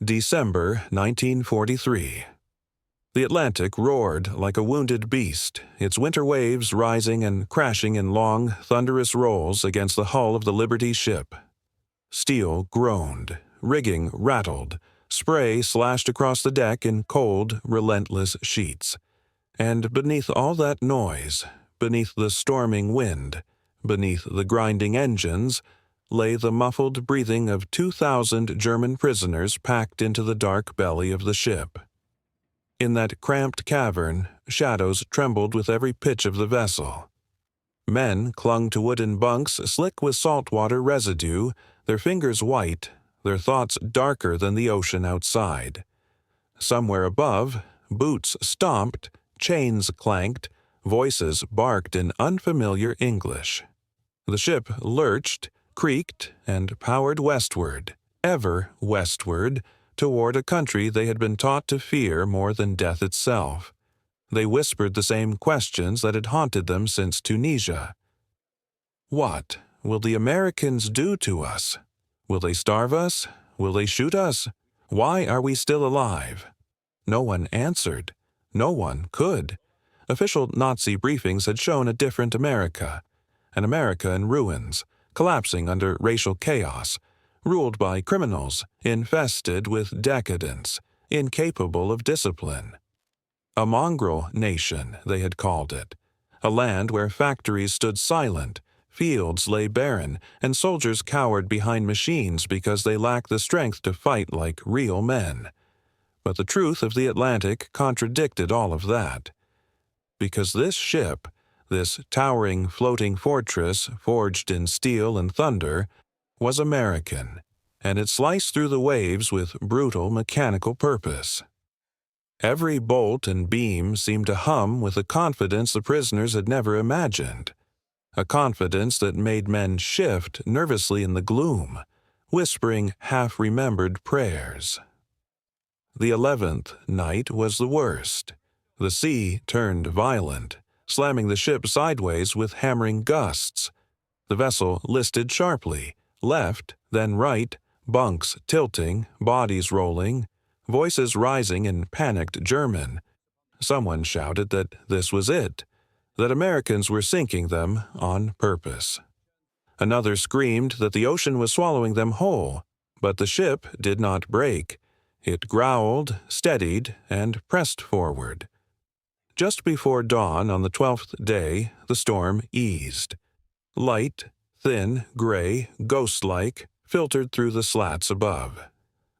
December 1943. The Atlantic roared like a wounded beast, its winter waves rising and crashing in long, thunderous rolls against the hull of the Liberty ship. Steel groaned, rigging rattled, spray slashed across the deck in cold, relentless sheets. And beneath all that noise, beneath the storming wind, beneath the grinding engines, lay the muffled breathing of 2,000 German prisoners packed into the dark belly of the ship. In that cramped cavern, shadows trembled with every pitch of the vessel. Men clung to wooden bunks slick with saltwater residue, their fingers white, their thoughts darker than the ocean outside. Somewhere above, boots stomped, chains clanked, voices barked in unfamiliar English. The ship lurched, creaked, and powered westward, ever westward, toward a country they had been taught to fear more than death itself. They whispered the same questions that had haunted them since Tunisia. What will the Americans do to us? Will they starve us? Will they shoot us? Why are we still alive? No one answered. No one could. Official Nazi briefings had shown a different America, an America in ruins, collapsing under racial chaos, ruled by criminals, infested with decadence, incapable of discipline. A mongrel nation, they had called it, a land where factories stood silent, fields lay barren, and soldiers cowered behind machines because they lacked the strength to fight like real men. But the truth of the Atlantic contradicted all of that. Because this ship, this towering floating fortress forged in steel and thunder, was American, and it sliced through the waves with brutal mechanical purpose. Every bolt and beam seemed to hum with a confidence the prisoners had never imagined, a confidence that made men shift nervously in the gloom, whispering half-remembered prayers. The 11th night was the worst. The sea turned violent, slamming the ship sideways with hammering gusts. The vessel listed sharply, left, then right, bunks tilting, bodies rolling, voices rising in panicked German. Someone shouted that this was it, that Americans were sinking them on purpose. Another screamed that the ocean was swallowing them whole, but the ship did not break. It growled, steadied, and pressed forward. Just before dawn on the 12th day, the storm eased. Light, thin, gray, ghost-like, filtered through the slats above.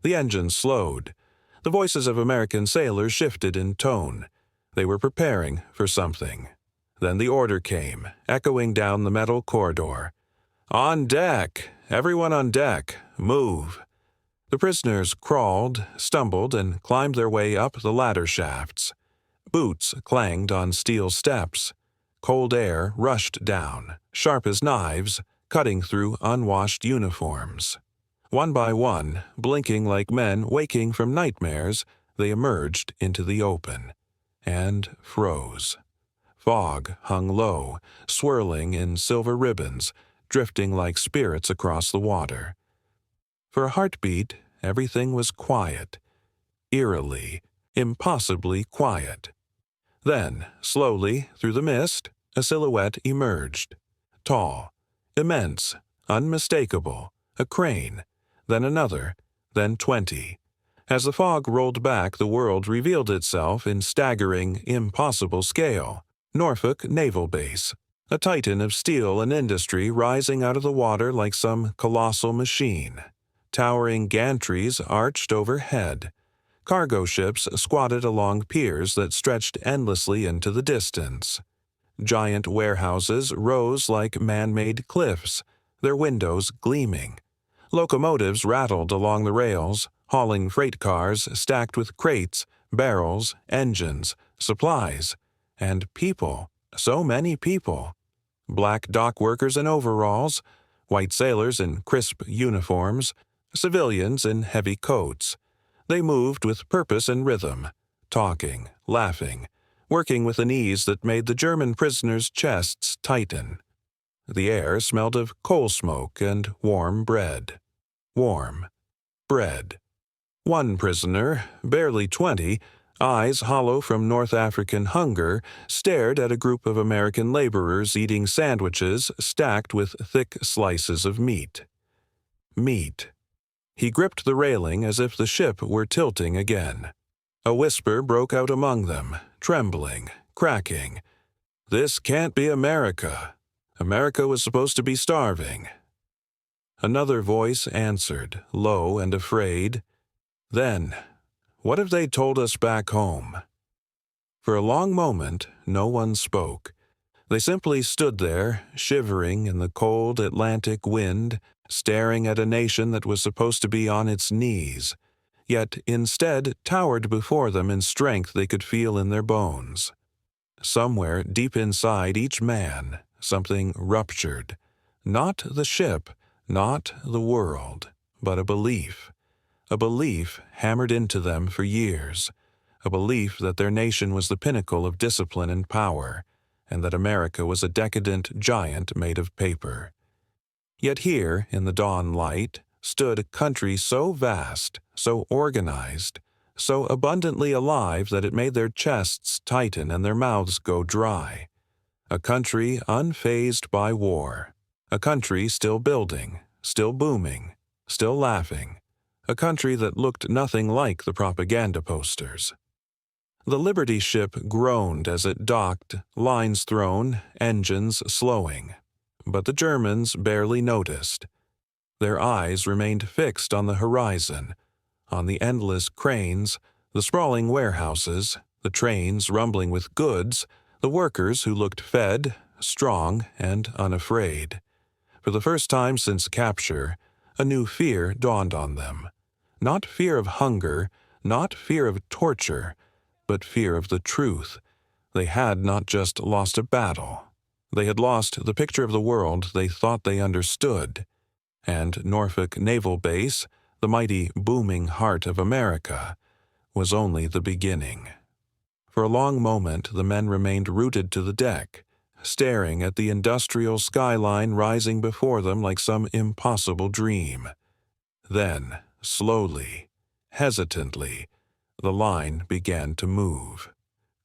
The engines slowed. The voices of American sailors shifted in tone. They were preparing for something. Then the order came, echoing down the metal corridor. "On deck! Everyone on deck! Move!" The prisoners crawled, stumbled, and climbed their way up the ladder shafts. Boots clanged on steel steps. Cold air rushed down, sharp as knives, cutting through unwashed uniforms. One by one, blinking like men waking from nightmares, they emerged into the open, and froze. Fog hung low, swirling in silver ribbons, drifting like spirits across the water. For a heartbeat, everything was quiet, eerily, impossibly quiet. Then, slowly, through the mist, a silhouette emerged. Tall, immense, unmistakable, a crane, then another, then 20. As the fog rolled back, the world revealed itself in staggering, impossible scale. Norfolk Naval Base, a titan of steel and industry rising out of the water like some colossal machine. Towering gantries arched overhead. Cargo ships squatted along piers that stretched endlessly into the distance. Giant warehouses rose like man-made cliffs, their windows gleaming. Locomotives rattled along the rails, hauling freight cars stacked with crates, barrels, engines, supplies, and people, so many people. Black dock workers in overalls, white sailors in crisp uniforms, civilians in heavy coats. They moved with purpose and rhythm, talking, laughing, working with an ease that made the German prisoners' chests tighten. The air smelled of coal smoke and warm bread. Warm bread. One prisoner, barely 20, eyes hollow from North African hunger, stared at a group of American laborers eating sandwiches stacked with thick slices of meat. Meat. He gripped the railing as if the ship were tilting again. A whisper broke out among them, trembling, cracking. "This can't be America. America was supposed to be starving." Another voice answered, low and afraid. "Then, what have they told us back home?" For a long moment, no one spoke. They simply stood there, shivering in the cold Atlantic wind, staring at a nation that was supposed to be on its knees, yet instead towered before them in strength they could feel in their bones. Somewhere deep inside each man, something ruptured. Not the ship, not the world, but a belief. A belief hammered into them for years. A belief that their nation was the pinnacle of discipline and power, and that America was a decadent giant made of paper. Yet here, in the dawn light, stood a country so vast, so organized, so abundantly alive that it made their chests tighten and their mouths go dry. A country unfazed by war. A country still building, still booming, still laughing. A country that looked nothing like the propaganda posters. The Liberty ship groaned as it docked, lines thrown, engines slowing. But the Germans barely noticed. Their eyes remained fixed on the horizon, on the endless cranes, the sprawling warehouses, the trains rumbling with goods, the workers who looked fed, strong, and unafraid. For the first time since capture, a new fear dawned on them. Not fear of hunger, not fear of torture, but fear of the truth. They had not just lost a battle. They had lost the picture of the world they thought they understood. And Norfolk Naval Base, the mighty booming heart of America, was only the beginning. For a long moment the men remained rooted to the deck, staring at the industrial skyline rising before them like some impossible dream. Then, slowly, hesitantly, the line began to move.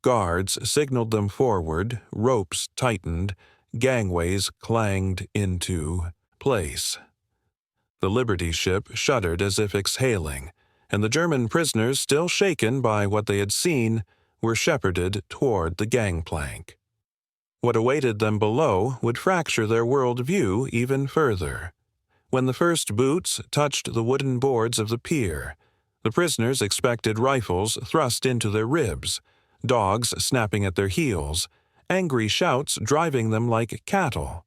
Guards signaled them forward, ropes tightened, gangways clanged into place. The Liberty ship shuddered as if exhaling, and the German prisoners, still shaken by what they had seen, were shepherded toward the gangplank. What awaited them below would fracture their world view even further. When the first boots touched the wooden boards of the pier, the prisoners expected rifles thrust into their ribs, dogs snapping at their heels, angry shouts driving them like cattle.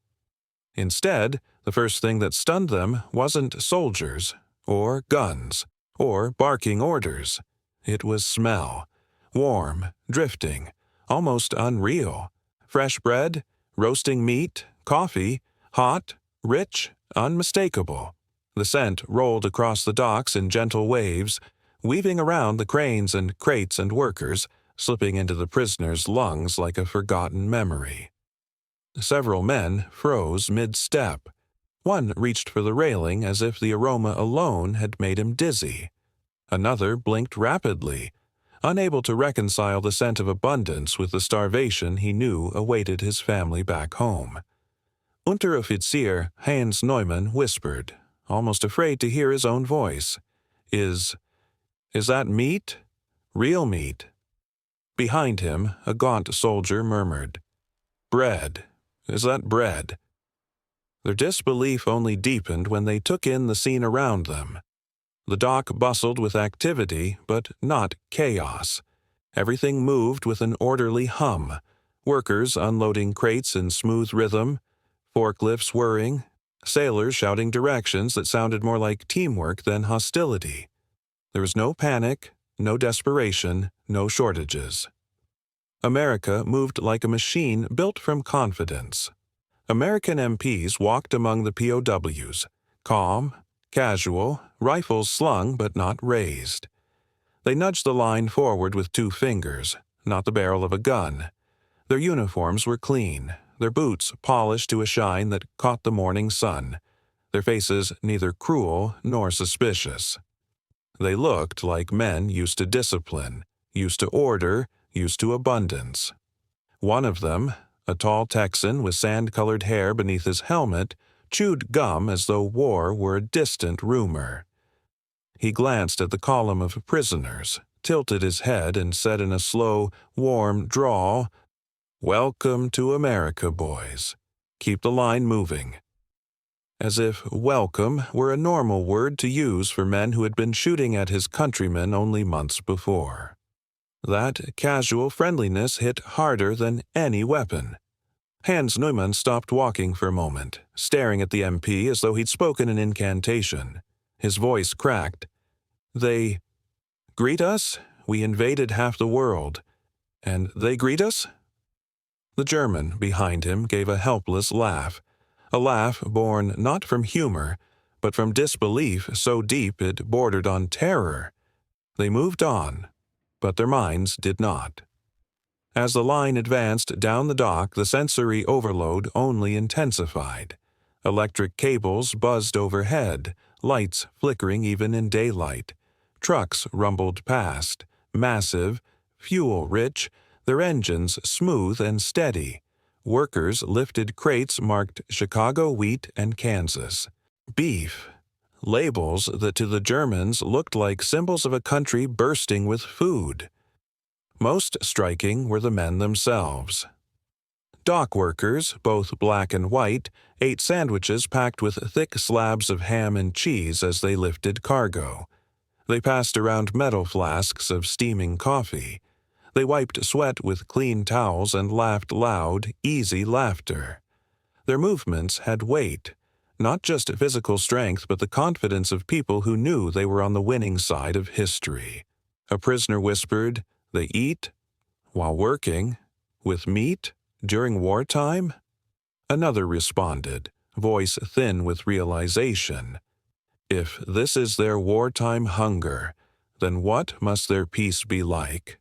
Instead, the first thing that stunned them wasn't soldiers, or guns, or barking orders. It was smell. Warm, drifting, almost unreal. Fresh bread, roasting meat, coffee, hot, rich, unmistakable. The scent rolled across the docks in gentle waves, weaving around the cranes and crates and workers, slipping into the prisoners' lungs like a forgotten memory. Several men froze mid-step. One reached for the railing as if the aroma alone had made him dizzy. Another blinked rapidly, unable to reconcile the scent of abundance with the starvation he knew awaited his family back home. Unteroffizier Hans Neumann whispered, almost afraid to hear his own voice, Is that meat? Real meat?" Behind him, a gaunt soldier murmured, "Bread. Is that bread?" Their disbelief only deepened when they took in the scene around them. The dock bustled with activity, but not chaos. Everything moved with an orderly hum, workers unloading crates in smooth rhythm, forklifts whirring, sailors shouting directions that sounded more like teamwork than hostility. There was no panic, no desperation, no shortages. America moved like a machine built from confidence. American MPs walked among the POWs, calm, casual, rifles slung but not raised. They nudged the line forward with 2 fingers, not the barrel of a gun. Their uniforms were clean, their boots polished to a shine that caught the morning sun, their faces neither cruel nor suspicious. They looked like men used to discipline, used to order, used to abundance. One of them, a tall Texan with sand-colored hair beneath his helmet, chewed gum as though war were a distant rumor. He glanced at the column of prisoners, tilted his head, and said in a slow, warm drawl, "Welcome to America, boys. Keep the line moving." As if welcome were a normal word to use for men who had been shooting at his countrymen only months before. That casual friendliness hit harder than any weapon. Hans Neumann stopped walking for a moment, staring at the MP as though he'd spoken an incantation. His voice cracked. "They greet us? We invaded half the world. And they greet us?" The German behind him gave a helpless laugh, a laugh born not from humor, but from disbelief so deep it bordered on terror. They moved on, but their minds did not. As the line advanced down the dock, the sensory overload only intensified. Electric cables buzzed overhead, lights flickering even in daylight. Trucks rumbled past, massive, fuel-rich, their engines smooth and steady. Workers lifted crates marked Chicago wheat and Kansas. Beef. Labels that to the Germans looked like symbols of a country bursting with food. Most striking were the men themselves. Dock workers, both black and white, ate sandwiches packed with thick slabs of ham and cheese as they lifted cargo. They passed around metal flasks of steaming coffee. They wiped sweat with clean towels and laughed loud, easy laughter. Their movements had weight, not just physical strength but the confidence of people who knew they were on the winning side of history. A prisoner whispered, "They eat while working with meat during wartime?" Another responded, voice thin with realization. "If this is their wartime hunger, then what must their peace be like?"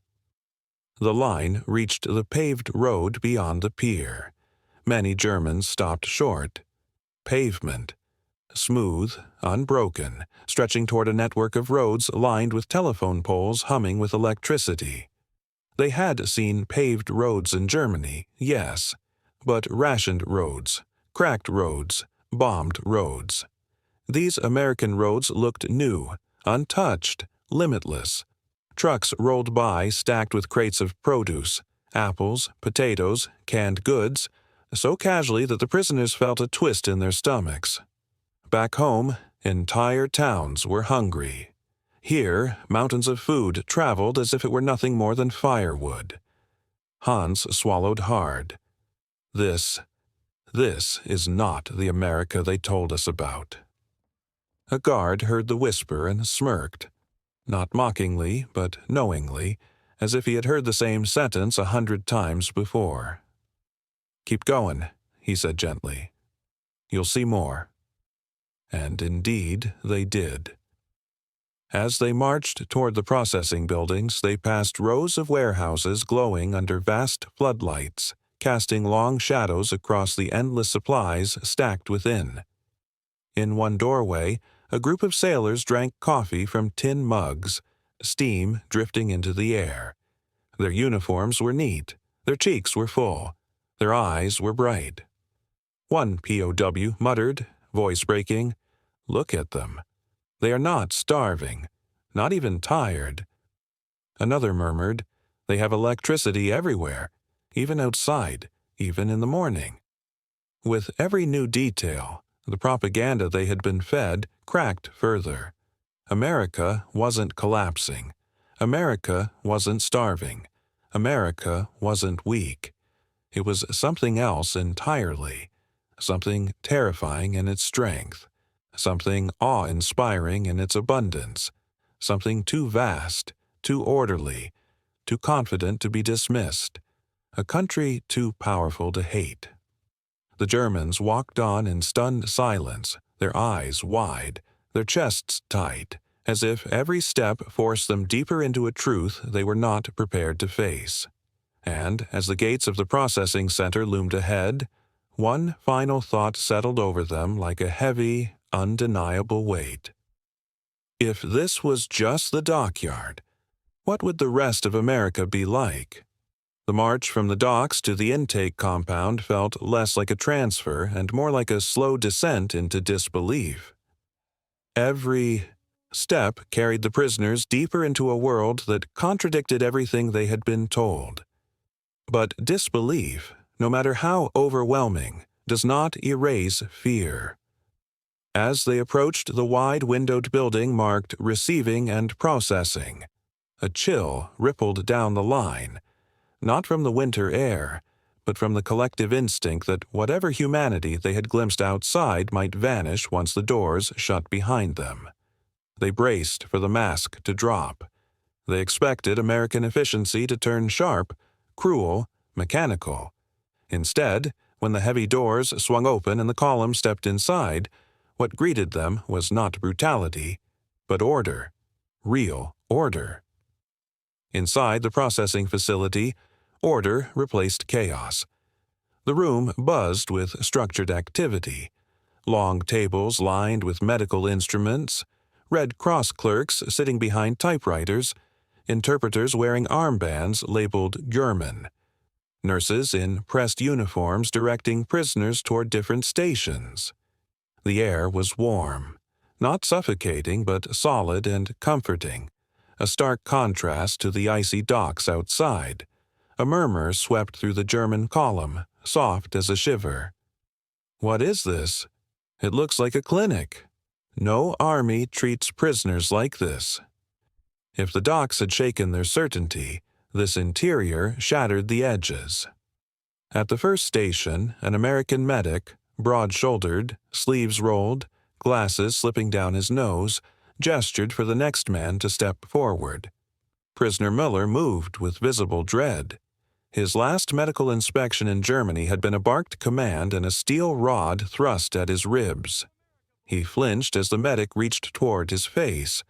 The line reached the paved road beyond the pier. Many Germans stopped short. Pavement. Smooth, unbroken, stretching toward a network of roads lined with telephone poles humming with electricity. They had seen paved roads in Germany, yes, but rationed roads, cracked roads, bombed roads. These American roads looked new, untouched, limitless. Trucks rolled by stacked with crates of produce, apples, potatoes, canned goods, so casually that the prisoners felt a twist in their stomachs. Back home, entire towns were hungry. Here, mountains of food traveled as if it were nothing more than firewood. Hans swallowed hard. This is not the America they told us about. A guard heard the whisper and smirked, not mockingly, but knowingly, as if he had heard the same sentence 100 times before. "Keep going," he said gently. "You'll see more." And indeed they did. As they marched toward the processing buildings, they passed rows of warehouses glowing under vast floodlights, casting long shadows across the endless supplies stacked within. In one doorway, a group of sailors drank coffee from tin mugs, steam drifting into the air. Their uniforms were neat, their cheeks were full, their eyes were bright. One POW muttered, voice breaking, "Look at them. They are not starving, not even tired." Another murmured, "They have electricity everywhere, even outside, even in the morning." With every new detail, the propaganda they had been fed cracked further. America wasn't collapsing. America wasn't starving. America wasn't weak. It was something else entirely, something terrifying in its strength, something awe-inspiring in its abundance, something too vast, too orderly, too confident to be dismissed, a country too powerful to hate. The Germans walked on in stunned silence, their eyes wide, their chests tight, as if every step forced them deeper into a truth they were not prepared to face. And as the gates of the processing center loomed ahead, one final thought settled over them like a heavy, undeniable weight. If this was just the dockyard, what would the rest of America be like? The march from the docks to the intake compound felt less like a transfer and more like a slow descent into disbelief. Every step carried the prisoners deeper into a world that contradicted everything they had been told. But disbelief, no matter how overwhelming, does not erase fear. As they approached the wide-windowed building marked receiving and processing, a chill rippled down the line, not from the winter air, but from the collective instinct that whatever humanity they had glimpsed outside might vanish once the doors shut behind them. They braced for the mask to drop. They expected American efficiency to turn sharp, cruel, mechanical. Instead, when the heavy doors swung open and the column stepped inside, what greeted them was not brutality, but order. Real order. Inside the processing facility, order replaced chaos. The room buzzed with structured activity. Long tables lined with medical instruments, Red Cross clerks sitting behind typewriters, interpreters wearing armbands labeled German, nurses in pressed uniforms directing prisoners toward different stations. The air was warm, not suffocating but solid and comforting, a stark contrast to the icy docks outside. A murmur swept through the German column, soft as a shiver. "What is this? It looks like a clinic. No army treats prisoners like this." If the docks had shaken their certainty, this interior shattered the edges. At the first station, an American medic, broad-shouldered, sleeves rolled, glasses slipping down his nose, gestured for the next man to step forward. Prisoner Miller moved with visible dread. His last medical inspection in Germany had been a barked command and a steel rod thrust at his ribs. He flinched as the medic reached toward his face,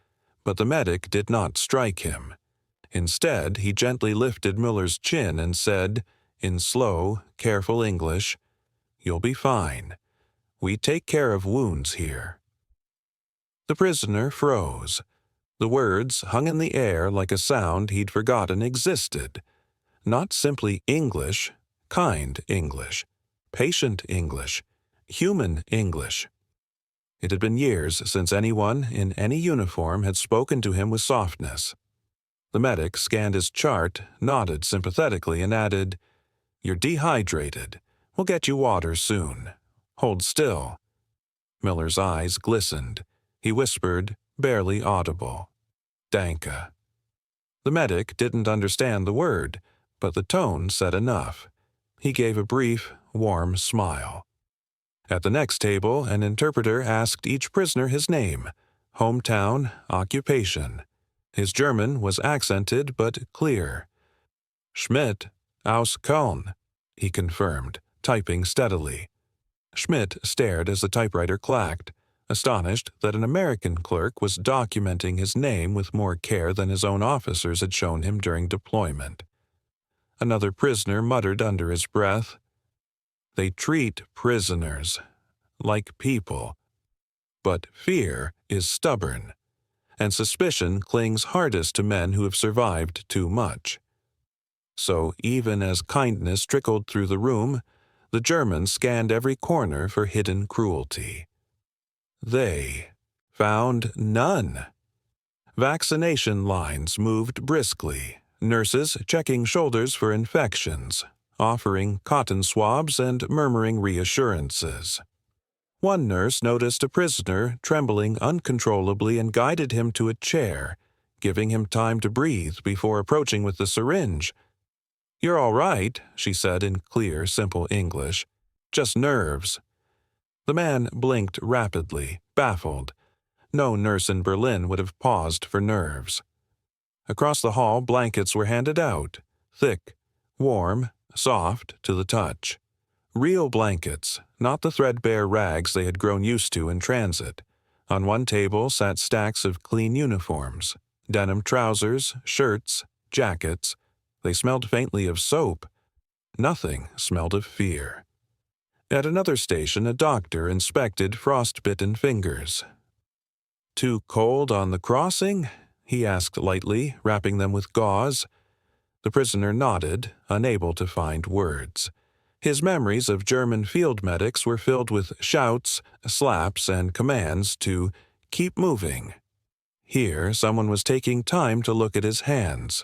but the medic did not strike him. Instead, he gently lifted Miller's chin and said, in slow, careful English, "You'll be fine. We take care of wounds here." The prisoner froze. The words hung in the air like a sound he'd forgotten existed. Not simply English, kind English, patient English, human English. It had been years since anyone in any uniform had spoken to him with softness. The medic scanned his chart, nodded sympathetically, and added, "You're dehydrated. We'll get you water soon. Hold still." Miller's eyes glistened. He whispered, barely audible, "Danke." The medic didn't understand the word, but the tone said enough. He gave a brief, warm smile. At the next table, an interpreter asked each prisoner his name, hometown, occupation. His German was accented but clear. "Schmidt, aus Köln," he confirmed, typing steadily. Schmidt stared as the typewriter clacked, astonished that an American clerk was documenting his name with more care than his own officers had shown him during deployment. Another prisoner muttered under his breath, "They treat prisoners like people." But fear is stubborn, and suspicion clings hardest to men who have survived too much. So even as kindness trickled through the room, the Germans scanned every corner for hidden cruelty. They found none. Vaccination lines moved briskly, nurses checking shoulders for infections, offering cotton swabs and murmuring reassurances. One nurse noticed a prisoner trembling uncontrollably and guided him to a chair, giving him time to breathe before approaching with the syringe. "You're all right," she said in clear, simple English. "Just nerves." The man blinked rapidly, baffled. No nurse in Berlin would have paused for nerves. Across the hall, blankets were handed out, thick, warm, soft to the touch. Real blankets, not the threadbare rags they had grown used to in transit. On one table sat stacks of clean uniforms, denim trousers, shirts, jackets. They smelled faintly of soap. Nothing smelled of fear. At another station, a doctor inspected frostbitten fingers. Too cold on the crossing?" he asked lightly, wrapping them with gauze. The prisoner nodded, unable to find words. His memories of German field medics were filled with shouts, slaps, and commands to keep moving. Here, someone was taking time to look at his hands.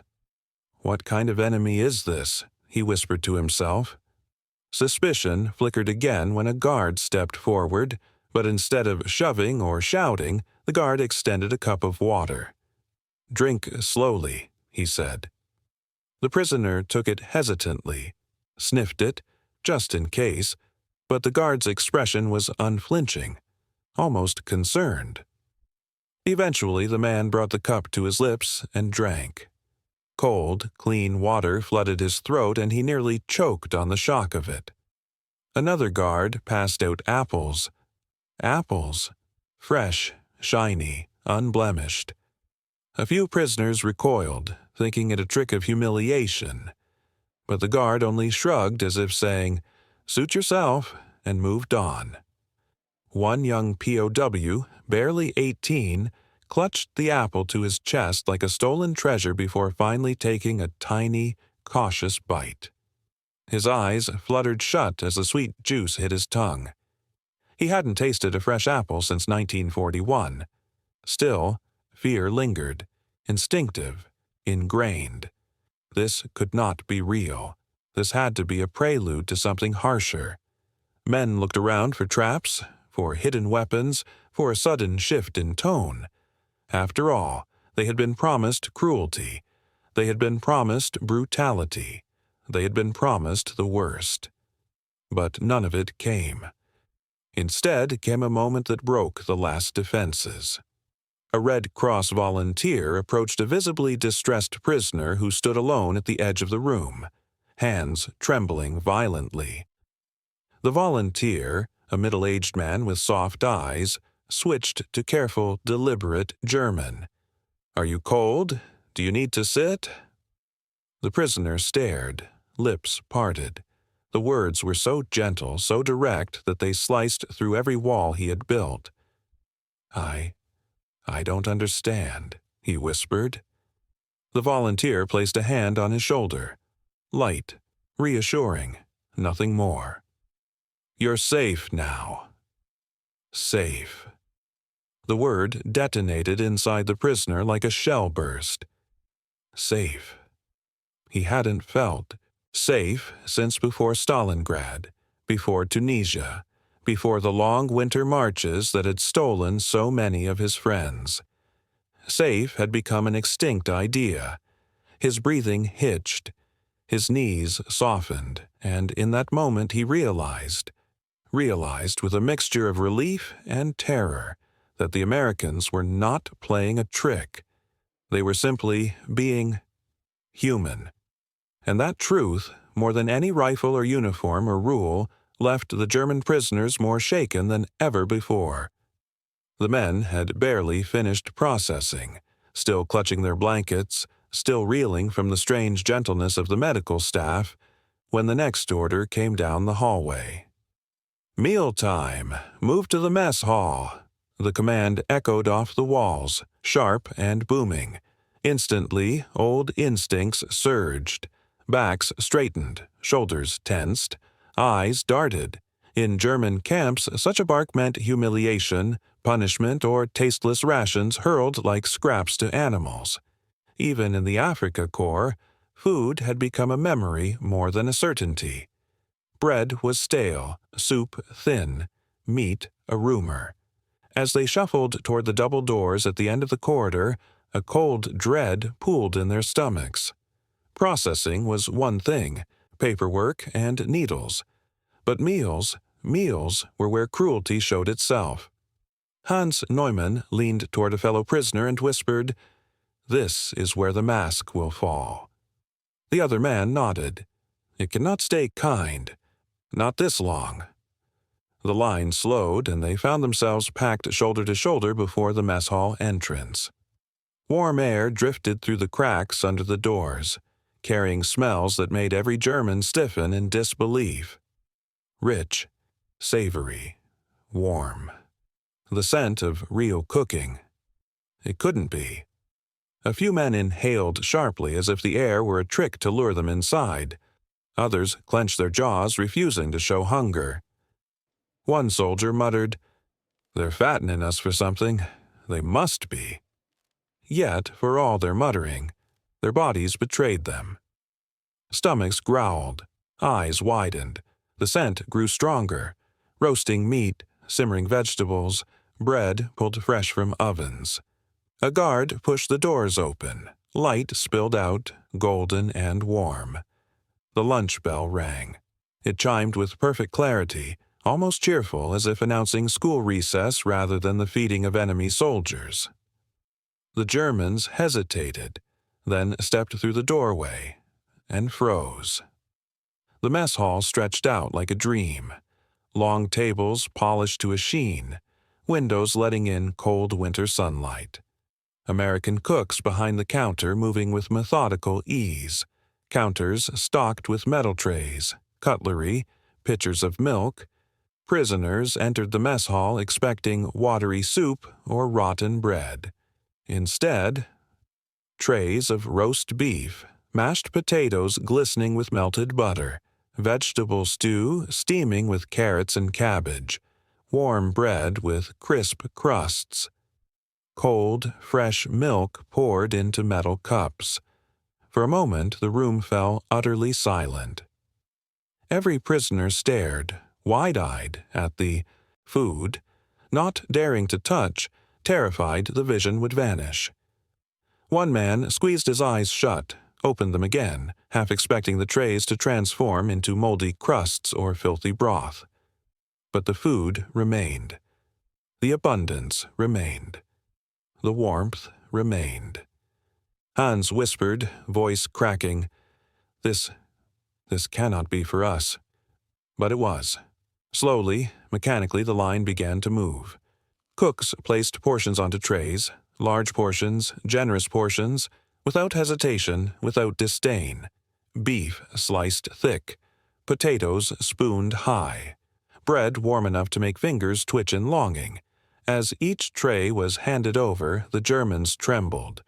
"What kind of enemy is this?" he whispered to himself. Suspicion flickered again when a guard stepped forward, but instead of shoving or shouting, the guard extended a cup of water. "Drink slowly," he said. The prisoner took it hesitantly, sniffed it, just in case, but the guard's expression was unflinching, almost concerned. Eventually, the man brought the cup to his lips and drank. Cold, clean water flooded his throat, and he nearly choked on the shock of it. Another guard passed out apples. Apples. Fresh, shiny, unblemished. A few prisoners recoiled, thinking it a trick of humiliation. But the guard only shrugged as if saying, "Suit yourself," and moved on. One young POW, barely 18, clutched the apple to his chest like a stolen treasure before finally taking a tiny, cautious bite. His eyes fluttered shut as the sweet juice hit his tongue. He hadn't tasted a fresh apple since 1941. Still, fear lingered, instinctive, ingrained. This could not be real. This had to be a prelude to something harsher. Men looked around for traps, for hidden weapons, for a sudden shift in tone. After all, they had been promised cruelty. They had been promised brutality. They had been promised the worst. But none of it came. Instead came a moment that broke the last defenses. A Red Cross volunteer approached a visibly distressed prisoner who stood alone at the edge of the room, hands trembling violently. The volunteer, a middle-aged man with soft eyes, switched to careful, deliberate German. "Are you cold? Do you need to sit?" The prisoner stared, lips parted. The words were so gentle, so direct, that they sliced through every wall he had built. I don't understand," he whispered. The volunteer placed a hand on his shoulder. Light, reassuring, nothing more. "You're safe now." Safe. The word detonated inside the prisoner like a shell burst. Safe. He hadn't felt safe since before Stalingrad, before Tunisia, before the long winter marches that had stolen so many of his friends. Safe had become an extinct idea. His breathing hitched. His knees softened, and in that moment he realized with a mixture of relief and terror, that the Americans were not playing a trick. They were simply being human. And that truth, more than any rifle or uniform or rule, left the German prisoners more shaken than ever before. The men had barely finished processing, still clutching their blankets, still reeling from the strange gentleness of the medical staff, when the next order came down the hallway. "Mealtime! Move to the mess hall!" The command echoed off the walls, sharp and booming. Instantly, old instincts surged. Backs straightened, shoulders tensed, eyes darted. In German camps, such a bark meant humiliation, punishment, or tasteless rations hurled like scraps to animals. Even in the Africa Corps, food had become a memory more than a certainty. Bread was stale, soup thin, meat a rumor. As they shuffled toward the double doors at the end of the corridor, a cold dread pooled in their stomachs. Processing was one thing, paperwork and needles. But meals were where cruelty showed itself. Hans Neumann leaned toward a fellow prisoner and whispered, "This is where the mask will fall." The other man nodded. "It cannot stay kind. Not this long." The line slowed, and they found themselves packed shoulder to shoulder before the mess hall entrance. Warm air drifted through the cracks under the doors, carrying smells that made every German stiffen in disbelief. Rich, savory, warm. The scent of real cooking, It couldn't be. A few men inhaled sharply as if the air were a trick to lure them inside. Others clenched their jaws, refusing to show hunger. One soldier muttered, "They're fattening us for something. They must be." Yet, for all their muttering, their bodies betrayed them. Stomachs growled, eyes widened, the scent grew stronger, roasting meat, simmering vegetables, bread pulled fresh from ovens. A guard pushed the doors open, light spilled out, golden and warm. The lunch bell rang. It chimed with perfect clarity, almost cheerful, as if announcing school recess rather than the feeding of enemy soldiers. The Germans hesitated, then stepped through the doorway, and froze. The mess hall stretched out like a dream. Long tables polished to a sheen, windows letting in cold winter sunlight. American cooks behind the counter moving with methodical ease, counters stocked with metal trays, cutlery, pitchers of milk. Prisoners entered the mess hall expecting watery soup or rotten bread. Instead, trays of roast beef, mashed potatoes glistening with melted butter, vegetable stew steaming with carrots and cabbage, warm bread with crisp crusts. Cold, fresh milk poured into metal cups. For a moment, the room fell utterly silent. Every prisoner stared, wide-eyed, at the food, not daring to touch, terrified the vision would vanish. One man squeezed his eyes shut, opened them again, half expecting the trays to transform into moldy crusts or filthy broth. But the food remained. The abundance remained. The warmth remained. Hans whispered, voice cracking, This cannot be for us." But it was. Slowly, mechanically, the line began to move. Cooks placed portions onto trays, large portions, generous portions, without hesitation, without disdain. Beef sliced thick, potatoes spooned high, bread warm enough to make fingers twitch in longing. As each tray was handed over, the Germans trembled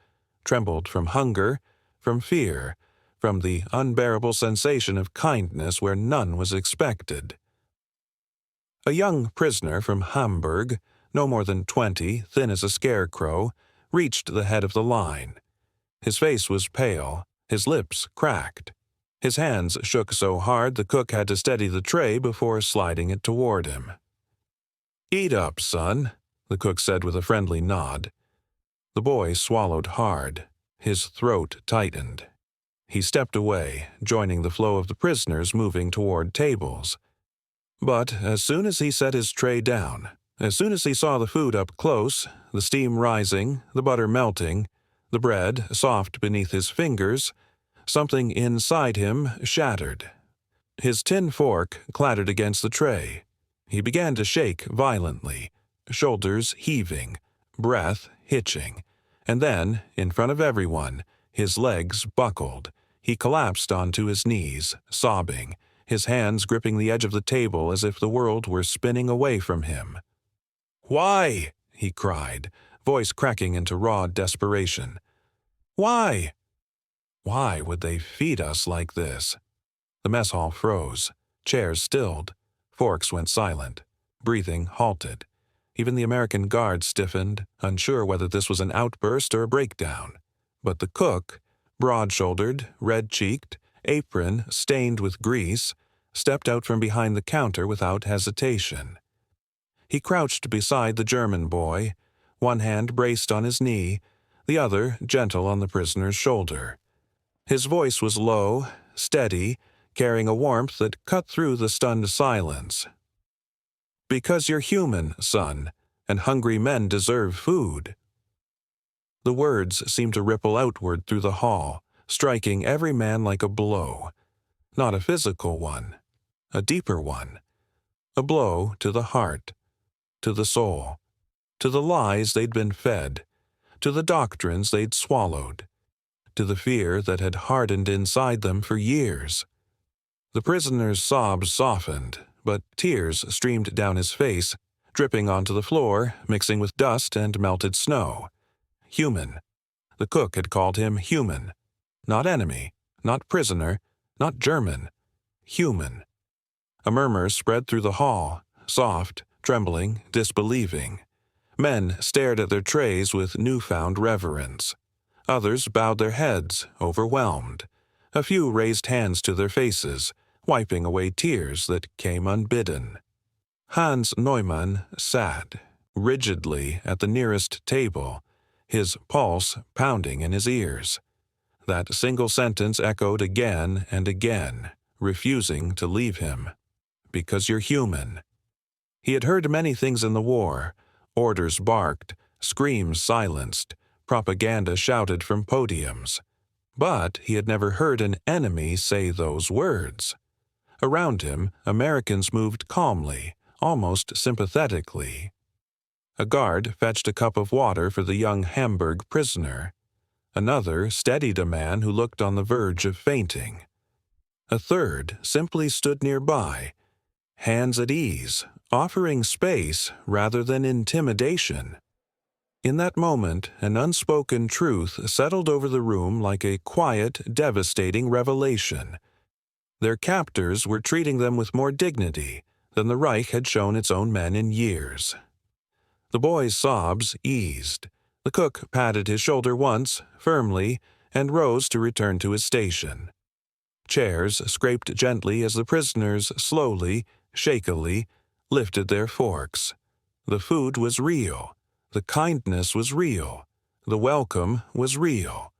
from hunger, from fear, from the unbearable sensation of kindness where none was expected. A young prisoner from Hamburg, no more than 20, thin as a scarecrow, reached the head of the line. His face was pale, his lips cracked. His hands shook so hard the cook had to steady the tray before sliding it toward him. "Eat up, son," the cook said with a friendly nod. The boy swallowed hard. His throat tightened. He stepped away, joining the flow of the prisoners moving toward tables. But as soon as he set his tray down, as soon as he saw the food up close, the steam rising, the butter melting, the bread soft beneath his fingers, something inside him shattered. His tin fork clattered against the tray. He began to shake violently, shoulders heaving, breath hitching, and then, in front of everyone, his legs buckled. He collapsed onto his knees, sobbing, his hands gripping the edge of the table as if the world were spinning away from him. "Why?" he cried, voice cracking into raw desperation. "Why? Why would they feed us like this?" The mess hall froze. Chairs stilled. Forks went silent. Breathing halted. Even the American guard stiffened, unsure whether this was an outburst or a breakdown. But the cook, broad-shouldered, red-cheeked, apron stained with grease, stepped out from behind the counter without hesitation. He crouched beside the German boy, one hand braced on his knee, the other gentle on the prisoner's shoulder. His voice was low, steady, carrying a warmth that cut through the stunned silence. "Because you're human, son, and hungry men deserve food." The words seemed to ripple outward through the hall, striking every man like a blow. Not a physical one, a deeper one. A blow to the heart, to the soul, to the lies they'd been fed, to the doctrines they'd swallowed, to the fear that had hardened inside them for years. The prisoner's sobs softened, but tears streamed down his face, dripping onto the floor, mixing with dust and melted snow. Human. The cook had called him human. Not enemy, not prisoner, not German. Human. A murmur spread through the hall, soft, trembling, disbelieving. Men stared at their trays with newfound reverence. Others bowed their heads, overwhelmed. A few raised hands to their faces, wiping away tears that came unbidden. Hans Neumann sat, rigidly, at the nearest table, his pulse pounding in his ears. That single sentence echoed again and again, refusing to leave him. Because you're human. He had heard many things in the war. Orders barked, screams silenced, propaganda shouted from podiums. But he had never heard an enemy say those words. Around him, Americans moved calmly, almost sympathetically. A guard fetched a cup of water for the young Hamburg prisoner. Another steadied a man who looked on the verge of fainting. A third simply stood nearby, hands at ease, offering space rather than intimidation. In that moment, an unspoken truth settled over the room like a quiet, devastating revelation. Their captors were treating them with more dignity than the Reich had shown its own men in years. The boy's sobs eased. The cook patted his shoulder once, firmly, and rose to return to his station. Chairs scraped gently as the prisoners slowly, shakily, lifted their forks. The food was real. The kindness was real. The welcome was real.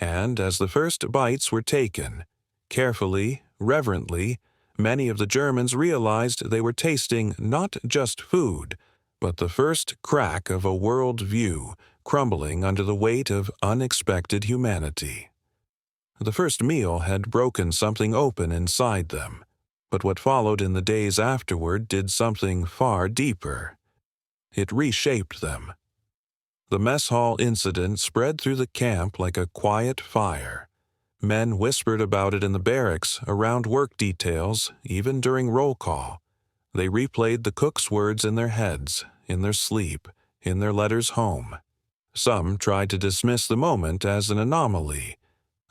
And as the first bites were taken, carefully, reverently, many of the Germans realized they were tasting not just food, but the first crack of a world view crumbling under the weight of unexpected humanity. The first meal had broken something open inside them, but what followed in the days afterward did something far deeper. It reshaped them. The mess hall incident spread through the camp like a quiet fire. Men whispered about it in the barracks, around work details, even during roll call. They replayed the cook's words in their heads, in their sleep, in their letters home. Some tried to dismiss the moment as an anomaly.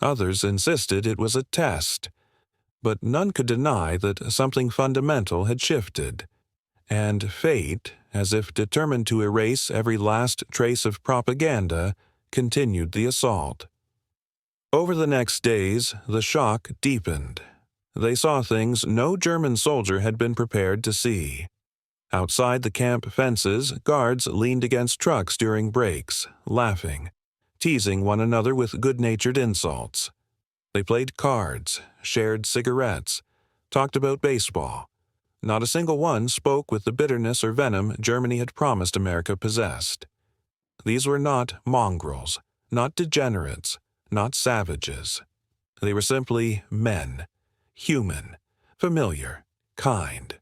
Others insisted it was a test. But none could deny that something fundamental had shifted. And fate, as if determined to erase every last trace of propaganda, continued the assault. Over the next days, the shock deepened. They saw things no German soldier had been prepared to see. Outside the camp fences, guards leaned against trucks during breaks, laughing, teasing one another with good-natured insults. They played cards, shared cigarettes, talked about baseball. Not a single one spoke with the bitterness or venom Germany had promised America possessed. These were not mongrels, not degenerates, not savages. They were simply men, human, familiar, kind.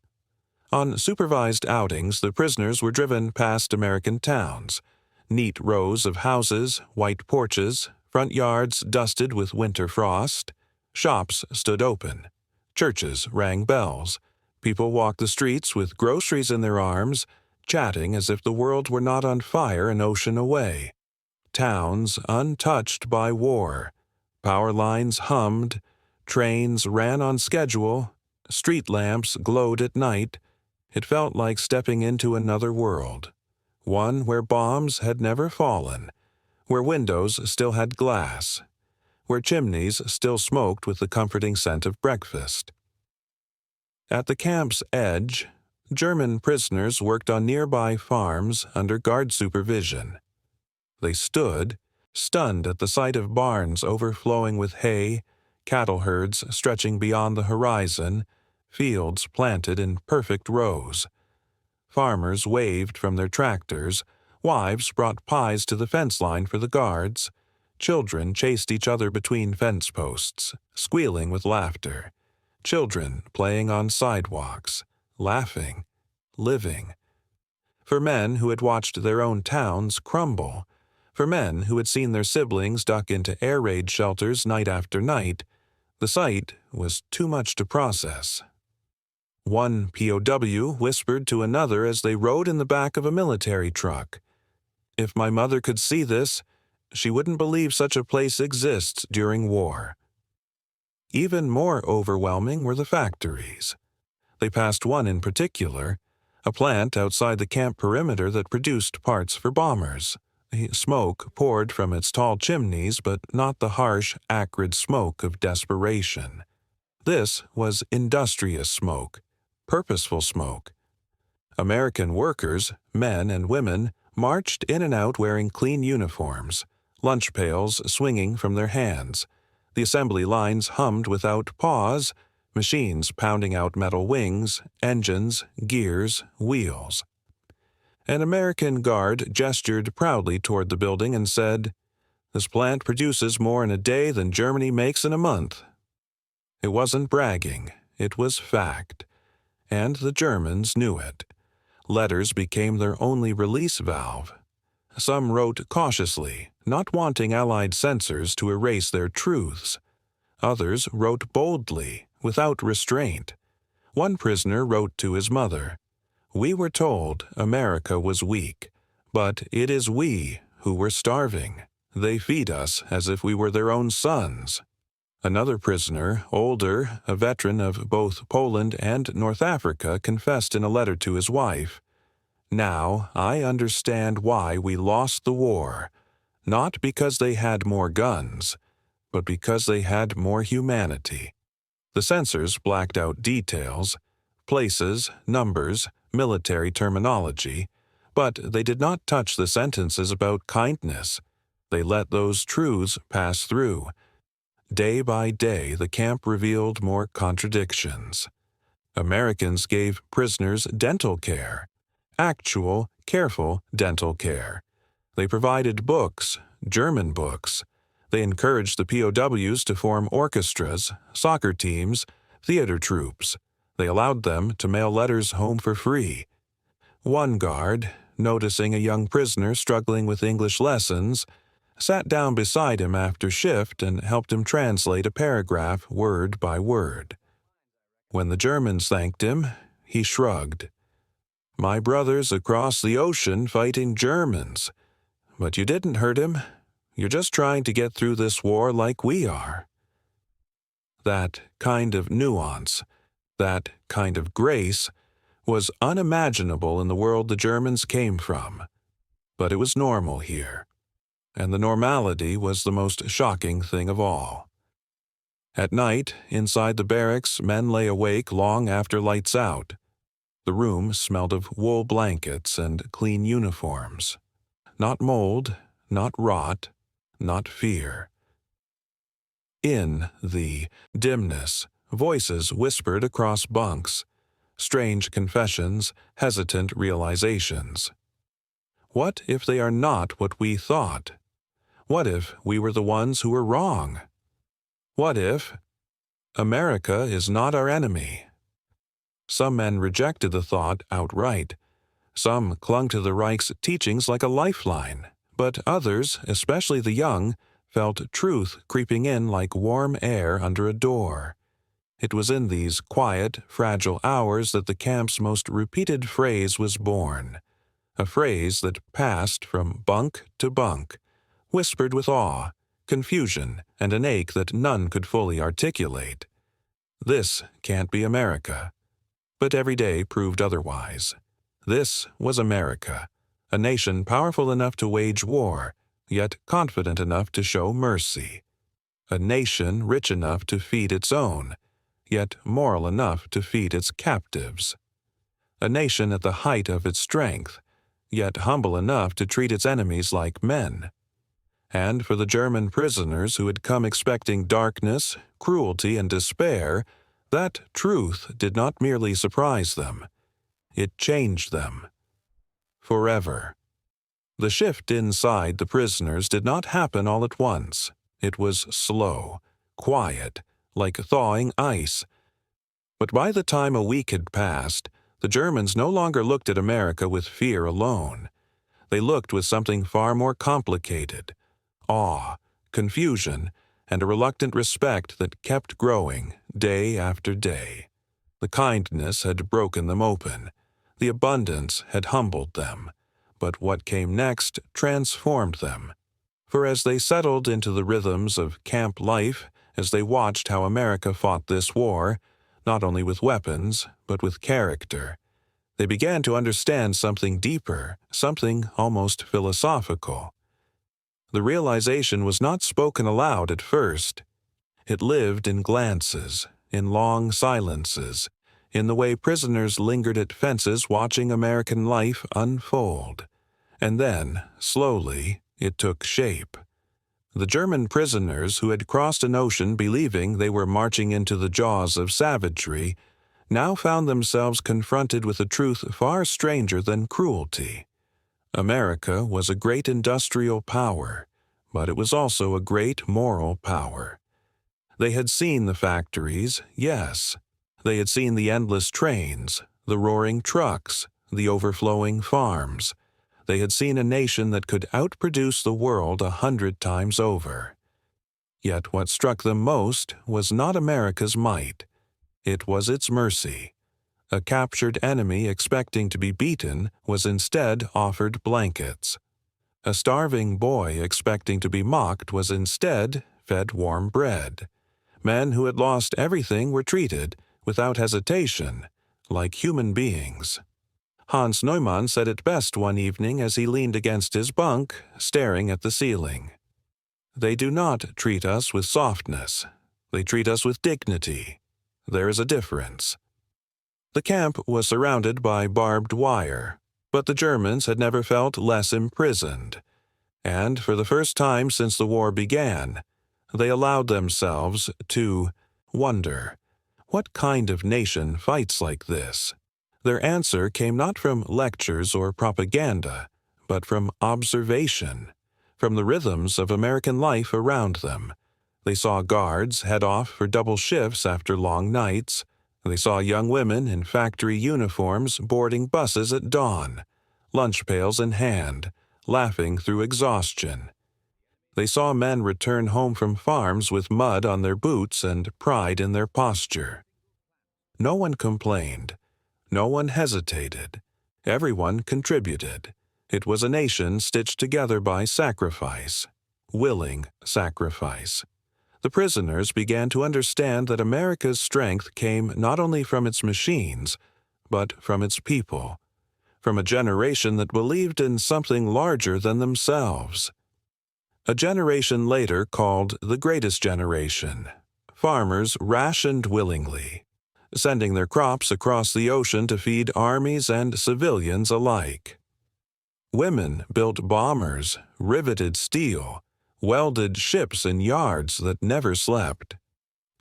On supervised outings, the prisoners were driven past American towns, neat rows of houses, white porches, front yards dusted with winter frost. Shops stood open. Churches rang bells. People walked the streets with groceries in their arms, chatting as if the world were not on fire an ocean away. Towns untouched by war. Power lines hummed. Trains ran on schedule. Street lamps glowed at night. It felt like stepping into another world. One where bombs had never fallen, where windows still had glass, where chimneys still smoked with the comforting scent of breakfast. At the camp's edge, German prisoners worked on nearby farms under guard supervision. They stood, stunned at the sight of barns overflowing with hay, cattle herds stretching beyond the horizon, fields planted in perfect rows. Farmers waved from their tractors, wives brought pies to the fence line for the guards, children chased each other between fence posts, squealing with laughter, children playing on sidewalks, laughing, living. For men who had watched their own towns crumble, for men who had seen their siblings duck into air raid shelters night after night, the sight was too much to process. One POW whispered to another as they rode in the back of a military truck, "If my mother could see this, she wouldn't believe such a place exists during war. Even more overwhelming were the factories. They passed one in particular, a plant outside the camp perimeter that produced parts for bombers. Smoke poured from its tall chimneys, but not the harsh, acrid smoke of desperation. This was industrious smoke, purposeful smoke. American workers, men and women, marched in and out wearing clean uniforms, lunch pails swinging from their hands. The assembly lines hummed without pause, machines pounding out metal wings, engines, gears, wheels. An American guard gestured proudly toward the building and said, "This plant produces more in a day than Germany makes in a month." It wasn't bragging, it was fact. And the Germans knew it. Letters became their only release valve. Some wrote cautiously, not wanting Allied censors to erase their truths. Others wrote boldly, without restraint. One prisoner wrote to his mother, "We were told America was weak, but it is we who were starving. They feed us as if we were their own sons." Another prisoner, older, a veteran of both Poland and North Africa, confessed in a letter to his wife, "Now I understand why we lost the war, not because they had more guns, but because they had more humanity." The censors blacked out details, places, numbers, military terminology, but they did not touch the sentences about kindness. They let those truths pass through. Day by day, the camp revealed more contradictions. Americans gave prisoners dental care, actual, careful dental care. They provided books, German books. They encouraged the POWs to form orchestras, soccer teams, theater troupes. They allowed them to mail letters home for free. One guard, noticing a young prisoner struggling with English lessons, sat down beside him after shift and helped him translate a paragraph word by word. When the Germans thanked him, he shrugged. "My brother's across the ocean fighting Germans. But you didn't hurt him. You're just trying to get through this war like we are." That kind of nuance, that kind of grace, was unimaginable in the world the Germans came from. But it was normal here. And the normality was the most shocking thing of all. At night, inside the barracks, men lay awake long after lights out. The room smelled of wool blankets and clean uniforms. Not mold, not rot, not fear. In the dimness, voices whispered across bunks, strange confessions, hesitant realizations. What if they are not what we thought? What if we were the ones who were wrong? What if America is not our enemy? Some men rejected the thought outright. Some clung to the Reich's teachings like a lifeline, but others, especially the young, felt truth creeping in like warm air under a door. It was in these quiet, fragile hours that the camp's most repeated phrase was born, a phrase that passed from bunk to bunk, whispered with awe, confusion, and an ache that none could fully articulate. This can't be America. But every day proved otherwise. This was America, a nation powerful enough to wage war, yet confident enough to show mercy. A nation rich enough to feed its own, yet moral enough to feed its captives. A nation at the height of its strength, yet humble enough to treat its enemies like men. And for the German prisoners who had come expecting darkness, cruelty, and despair, that truth did not merely surprise them. It changed them. Forever. The shift inside the prisoners did not happen all at once. It was slow, quiet, like thawing ice. But by the time a week had passed, the Germans no longer looked at America with fear alone. They looked with something far more complicated: awe, confusion, and a reluctant respect that kept growing day after day. The kindness had broken them open. The abundance had humbled them. But what came next transformed them. For as they settled into the rhythms of camp life, as they watched how America fought this war, not only with weapons, but with character, they began to understand something deeper, something almost philosophical. The realization was not spoken aloud at first. It lived in glances, in long silences, in the way prisoners lingered at fences watching American life unfold. And then, slowly, it took shape. The German prisoners who had crossed an ocean believing they were marching into the jaws of savagery now found themselves confronted with a truth far stranger than cruelty. America was a great industrial power, but it was also a great moral power. They had seen the factories, yes. They had seen the endless trains, the roaring trucks, the overflowing farms. They had seen a nation that could outproduce the world 100 times over. Yet what struck them most was not America's might. It was its mercy. A captured enemy expecting to be beaten was instead offered blankets. A starving boy expecting to be mocked was instead fed warm bread. Men who had lost everything were treated, without hesitation, like human beings. Hans Neumann said it best one evening as he leaned against his bunk, staring at the ceiling. They do not treat us with softness. They treat us with dignity. There is a difference. The camp was surrounded by barbed wire, but the Germans had never felt less imprisoned. And for the first time since the war began, they allowed themselves to wonder, what kind of nation fights like this? Their answer came not from lectures or propaganda, but from observation, from the rhythms of American life around them. They saw guards head off for double shifts after long nights. They saw young women in factory uniforms boarding buses at dawn, lunch pails in hand, laughing through exhaustion. They saw men return home from farms with mud on their boots and pride in their posture. No one complained. No one hesitated. Everyone contributed. It was a nation stitched together by sacrifice, willing sacrifice. The prisoners began to understand that America's strength came not only from its machines, but from its people, from a generation that believed in something larger than themselves. A generation later called the Greatest Generation. Farmers rationed willingly, sending their crops across the ocean to feed armies and civilians alike. Women built bombers, riveted steel, welded ships in yards that never slept.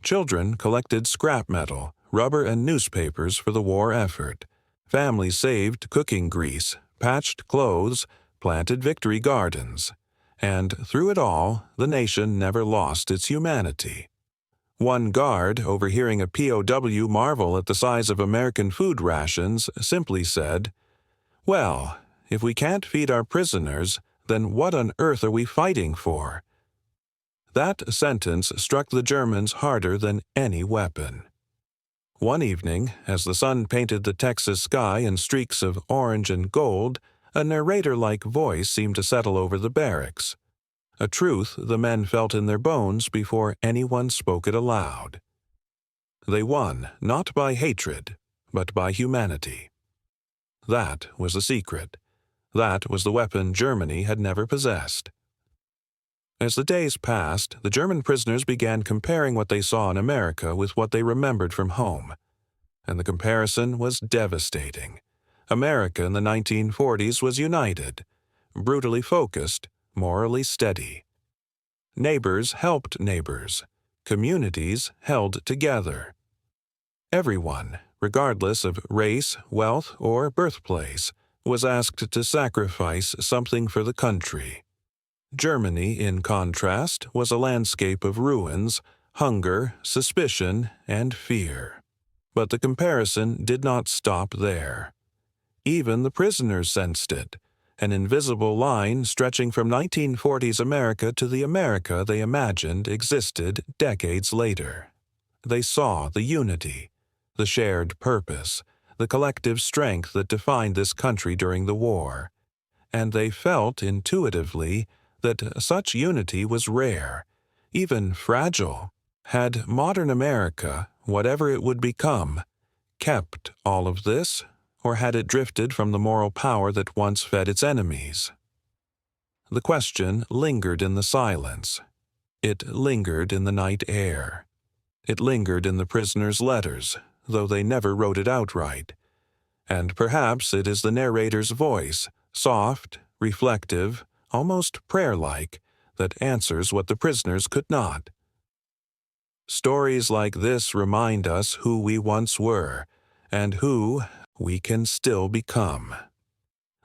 Children collected scrap metal, rubber, and newspapers for the war effort. Families saved cooking grease, patched clothes, planted victory gardens. And through it all, the nation never lost its humanity. One guard, overhearing a POW marvel at the size of American food rations, simply said, "Well, if we can't feed our prisoners, then what on earth are we fighting for?" That sentence struck the Germans harder than any weapon. One evening, as the sun painted the Texas sky in streaks of orange and gold, a narrator-like voice seemed to settle over the barracks, a truth the men felt in their bones before anyone spoke it aloud. They won not by hatred, but by humanity. That was the secret. That was the weapon Germany had never possessed. As the days passed, the German prisoners began comparing what they saw in America with what they remembered from home. And the comparison was devastating. America in the 1940s was united, brutally focused, morally steady. Neighbors helped neighbors. Communities held together. Everyone, regardless of race, wealth, or birthplace, was asked to sacrifice something for the country. Germany, in contrast, was a landscape of ruins, hunger, suspicion, and fear. But the comparison did not stop there. Even the prisoners sensed it, an invisible line stretching from 1940s America to the America they imagined existed decades later. They saw the unity, the shared purpose, the collective strength that defined this country during the war, and they felt intuitively that such unity was rare, even fragile. Had modern America, whatever it would become, kept all of this, or had it drifted from the moral power that once fed its enemies? The question lingered in the silence. It lingered in the night air. It lingered in the prisoners' letters, though they never wrote it outright. And perhaps it is the narrator's voice, soft, reflective, almost prayer-like, that answers what the prisoners could not. Stories like this remind us who we once were, and who we can still become.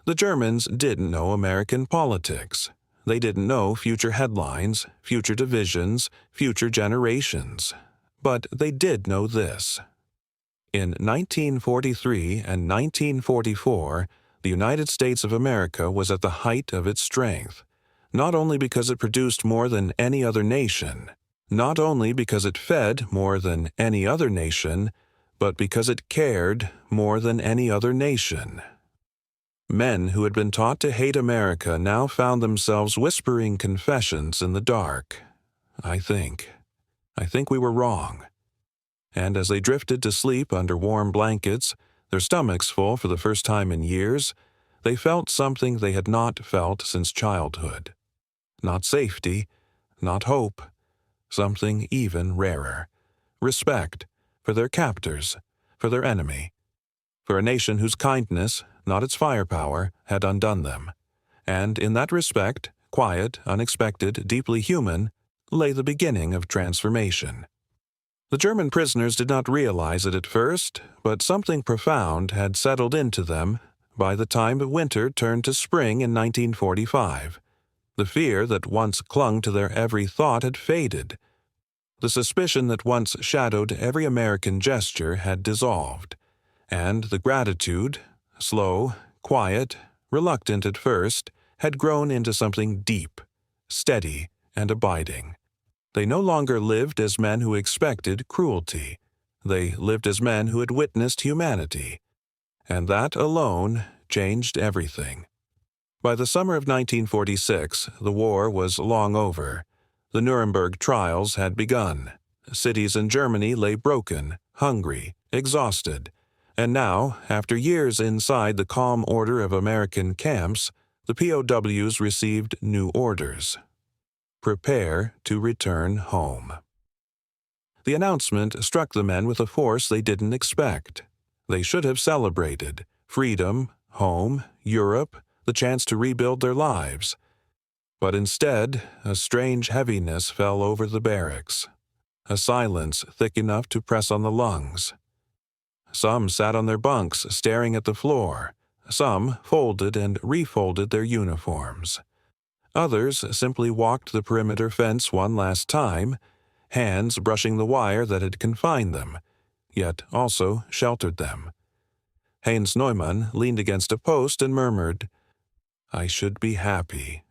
The Germans didn't know American politics. They didn't know future headlines, future divisions, future generations. But they did know this. In 1943 and 1944, the United States of America was at the height of its strength, not only because it produced more than any other nation, not only because it fed more than any other nation, but because it cared more than any other nation. Men who had been taught to hate America now found themselves whispering confessions in the dark. I think we were wrong. And as they drifted to sleep under warm blankets, their stomachs full for the first time in years, they felt something they had not felt since childhood. Not safety, not hope, something even rarer. Respect for their captors, for their enemy, for a nation whose kindness, not its firepower, had undone them. And in that respect, quiet, unexpected, deeply human, lay the beginning of transformation. The German prisoners did not realize it at first, but something profound had settled into them by the time winter turned to spring in 1945. The fear that once clung to their every thought had faded. The suspicion that once shadowed every American gesture had dissolved, and the gratitude, slow, quiet, reluctant at first, had grown into something deep, steady, and abiding. They no longer lived as men who expected cruelty. They lived as men who had witnessed humanity. And that alone changed everything. By the summer of 1946, the war was long over. The Nuremberg trials had begun. Cities in Germany lay broken, hungry, exhausted. And now, after years inside the calm order of American camps, the POWs received new orders. Prepare to return home. The announcement struck the men with a force they didn't expect. They should have celebrated freedom, home, Europe, the chance to rebuild their lives. But instead, a strange heaviness fell over the barracks, a silence thick enough to press on the lungs. Some sat on their bunks staring at the floor. Some folded and refolded their uniforms. Others simply walked the perimeter fence one last time, hands brushing the wire that had confined them, yet also sheltered them. Heinz Neumann leaned against a post and murmured, "I should be happy,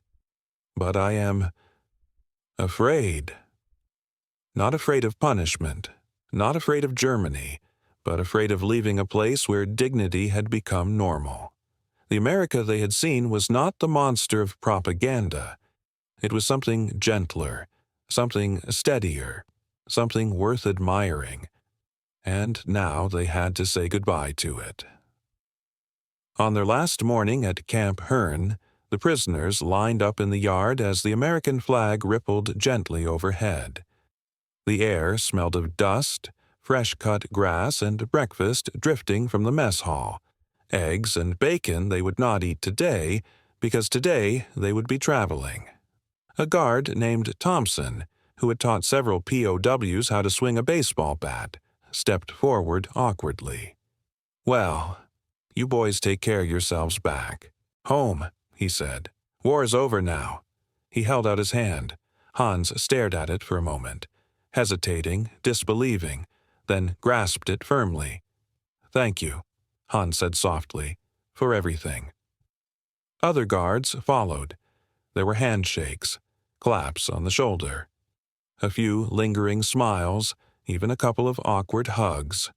but I am afraid." Not afraid of punishment, not afraid of Germany, but afraid of leaving a place where dignity had become normal. The America they had seen was not the monster of propaganda. It was something gentler, something steadier, something worth admiring. And now they had to say goodbye to it. On their last morning at Camp Hearn, the prisoners lined up in the yard as the American flag rippled gently overhead. The air smelled of dust, fresh-cut grass, and breakfast drifting from the mess hall. Eggs and bacon they would not eat today, because today they would be traveling. A guard named Thompson, who had taught several POWs how to swing a baseball bat, stepped forward awkwardly. "Well, you boys take care of yourselves back. Home," he said. "War's over now." He held out his hand. Hans stared at it for a moment, hesitating, disbelieving, then grasped it firmly. "Thank you," Hans said softly, "for everything." Other guards followed. There were handshakes, claps on the shoulder, a few lingering smiles, even a couple of awkward hugs.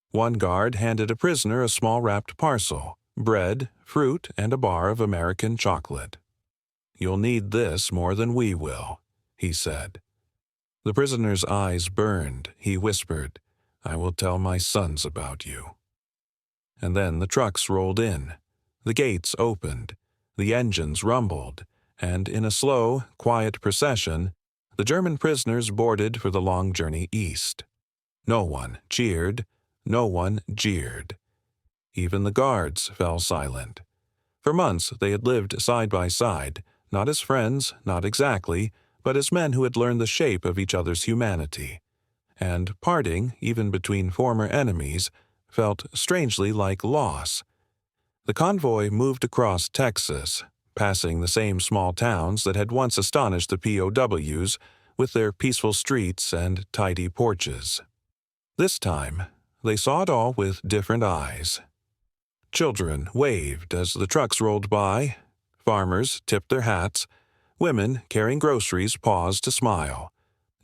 One guard handed a prisoner a small wrapped parcel, bread, fruit, and a bar of American chocolate. "You'll need this more than we will," he said. The prisoner's eyes burned. He whispered, "I will tell my sons about you." And then the trucks rolled in. The gates opened. The engines rumbled. And in a slow, quiet procession, the German prisoners boarded for the long journey east. No one cheered. No one jeered. Even the guards fell silent. For months they had lived side by side, not as friends, not exactly, but as men who had learned the shape of each other's humanity. And parting, even between former enemies, felt strangely like loss. The convoy moved across Texas, passing the same small towns that had once astonished the POWs with their peaceful streets and tidy porches. This time, they saw it all with different eyes. Children waved as the trucks rolled by. Farmers tipped their hats. Women carrying groceries paused to smile.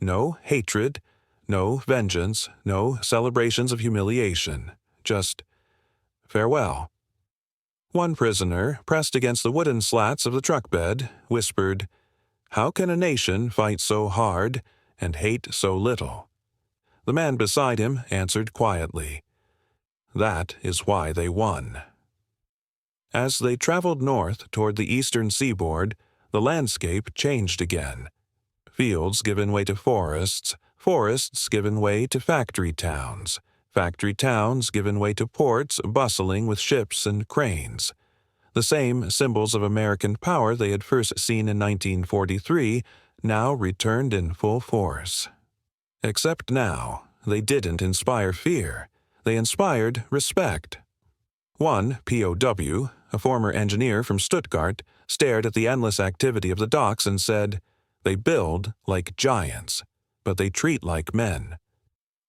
No hatred, no vengeance, no celebrations of humiliation. Just farewell. One prisoner, pressed against the wooden slats of the truck bed, whispered, "How can a nation fight so hard and hate so little?" The man beside him answered quietly, "That is why they won." As they traveled north toward the eastern seaboard, the landscape changed again. Fields given way to forests, forests given way to factory towns given way to ports bustling with ships and cranes. The same symbols of American power they had first seen in 1943 now returned in full force. Except now, they didn't inspire fear. They inspired respect. One POW, a former engineer from Stuttgart, stared at the endless activity of the docks and said, "They build like giants, but they treat like men."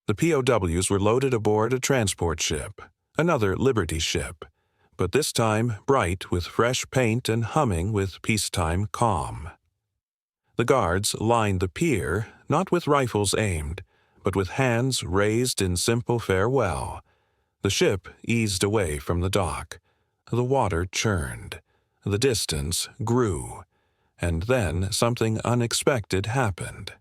The POWs were loaded aboard a transport ship, another Liberty ship, but this time bright with fresh paint and humming with peacetime calm. The guards lined the pier, not with rifles aimed, but with hands raised in simple farewell. The ship eased away from the dock. The water churned. The distance grew. And then something unexpected happened.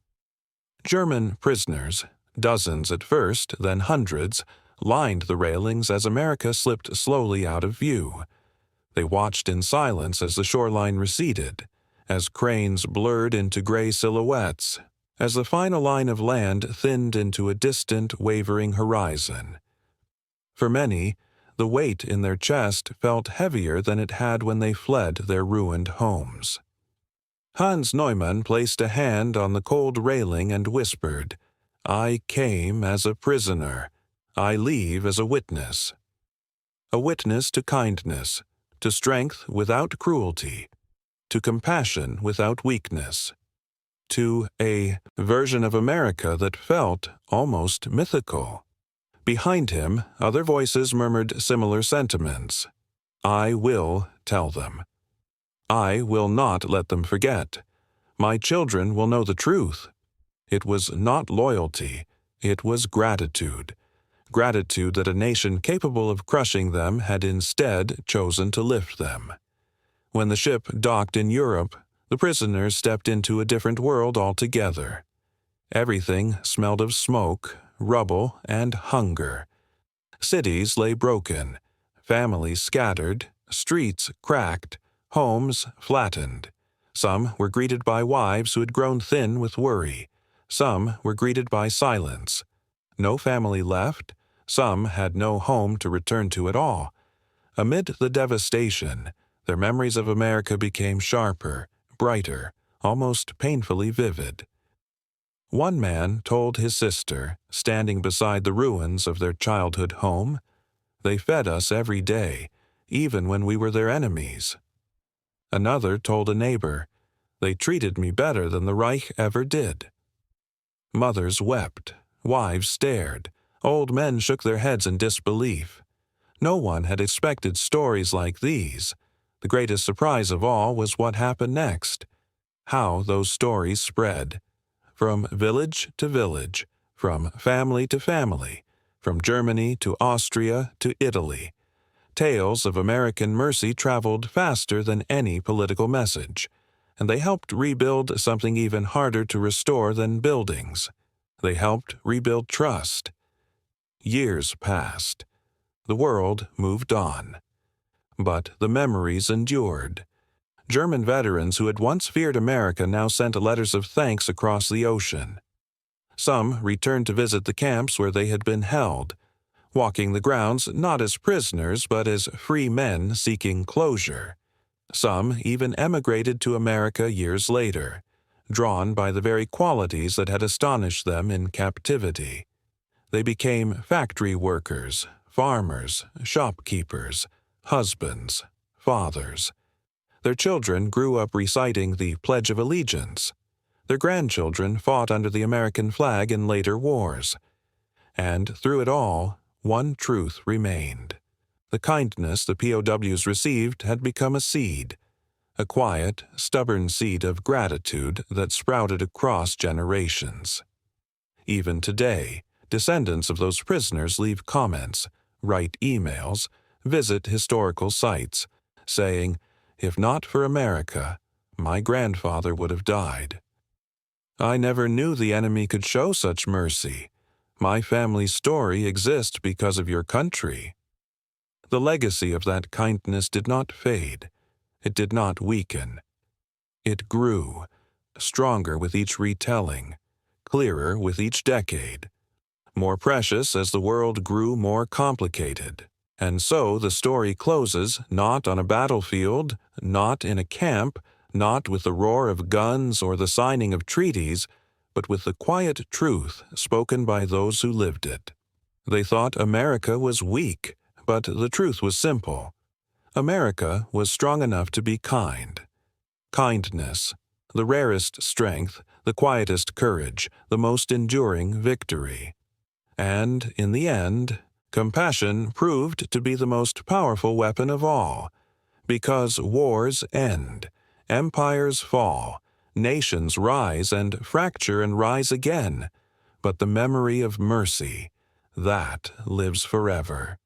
German prisoners, dozens at first, then hundreds, lined the railings as America slipped slowly out of view. They watched in silence as the shoreline receded, as cranes blurred into gray silhouettes, as the final line of land thinned into a distant, wavering horizon. For many, the weight in their chest felt heavier than it had when they fled their ruined homes. Hans Neumann placed a hand on the cold railing and whispered, "I came as a prisoner. I leave as a witness." A witness to kindness, to strength without cruelty, to compassion without weakness, to a version of America that felt almost mythical. Behind him, other voices murmured similar sentiments. "I will tell them. I will not let them forget. My children will know the truth." It was not loyalty, it was gratitude. Gratitude that a nation capable of crushing them had instead chosen to lift them. When the ship docked in Europe, the prisoners stepped into a different world altogether. Everything smelled of smoke, rubble, and hunger. Cities lay broken, families scattered, streets cracked, homes flattened. Some were greeted by wives who had grown thin with worry. Some were greeted by silence. No family left. Some had no home to return to at all. Amid the devastation, their memories of America became sharper, brighter, almost painfully vivid. One man told his sister, standing beside the ruins of their childhood home, "They fed us every day, even when we were their enemies." Another told a neighbor, "They treated me better than the Reich ever did." Mothers wept, wives stared, old men shook their heads in disbelief. No one had expected stories like these. The greatest surprise of all was what happened next. How those stories spread. From village to village, from family to family, from Germany to Austria to Italy. Tales of American mercy traveled faster than any political message, and they helped rebuild something even harder to restore than buildings. They helped rebuild trust. Years passed. The world moved on. But the memories endured. German veterans who had once feared America now sent letters of thanks across the ocean. Some returned to visit the camps where they had been held, walking the grounds not as prisoners but as free men seeking closure. Some even emigrated to America years later, drawn by the very qualities that had astonished them in captivity. They became factory workers, farmers, shopkeepers, husbands, fathers. Their children grew up reciting the Pledge of Allegiance. Their grandchildren fought under the American flag in later wars. And through it all, one truth remained. The kindness the POWs received had become a seed, a quiet, stubborn seed of gratitude that sprouted across generations. Even today, descendants of those prisoners leave comments, write emails, visit historical sites, saying, "If not for America, my grandfather would have died. I never knew the enemy could show such mercy. My family's story exists because of your country." The legacy of that kindness did not fade. It did not weaken. It grew, stronger with each retelling, clearer with each decade, more precious as the world grew more complicated. And so the story closes not on a battlefield, not in a camp, not with the roar of guns or the signing of treaties, but with the quiet truth spoken by those who lived it. They thought America was weak, but the truth was simple. America was strong enough to be kind. Kindness, the rarest strength, the quietest courage, the most enduring victory. And, in the end, compassion proved to be the most powerful weapon of all, because wars end, empires fall, nations rise and fracture and rise again, but the memory of mercy, that lives forever.